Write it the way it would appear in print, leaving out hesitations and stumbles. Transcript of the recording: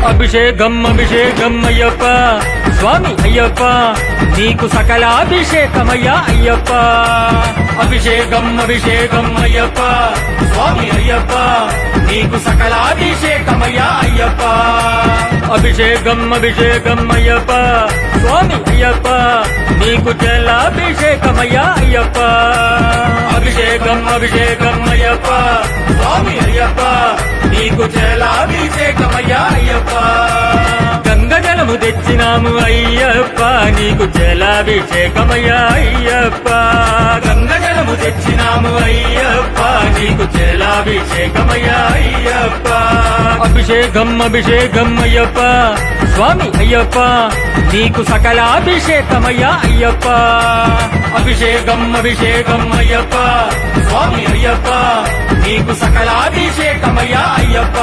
అభిషేకం అభిషేకం అయ్యప్ప స్వామి అయ్యప్ప నీకు సకలాభిషేకమయ్యా అయ్యప్ప అభిషేకం అభిషేకం అయ్యప్ప స్వామి అయ్యప్ప నీకు సకలాభిషేకమయ్యా అయ్యప్ప అభిషేకం అభిషేకం అయ్యప్ప స్వామి అయ్యప్ప నీకు జలాభిషేకమయ్యా అయ్యప్ప అభిషేకం అభిషేకం అయ్యప్ప స్వామి అయ్యప్ప నీకు జలాభిషేకమయ్యా అయ్యప్ప గంగ జలము తెచ్చినాము అయ్యప్ప నీకు జలాభిషేకమయ్యా అయ్యప్ప గంగ జలము తెచ్చినాము అయ్యప్ప నీకు జలాభిషేకమయ్యా అయ్యప్ప అభిషేకం అభిషేకం అయ్యప్ప స్వామి అయ్యప్ప నీకు సకలాభిషేకమయ్యా అయ్యప్ప అభిషేకం అభిషేకం అయ్యప్ప స్వామి అయ్యప్ప నీకు సకలాభిషేకమయ్యా అయ్యప్ప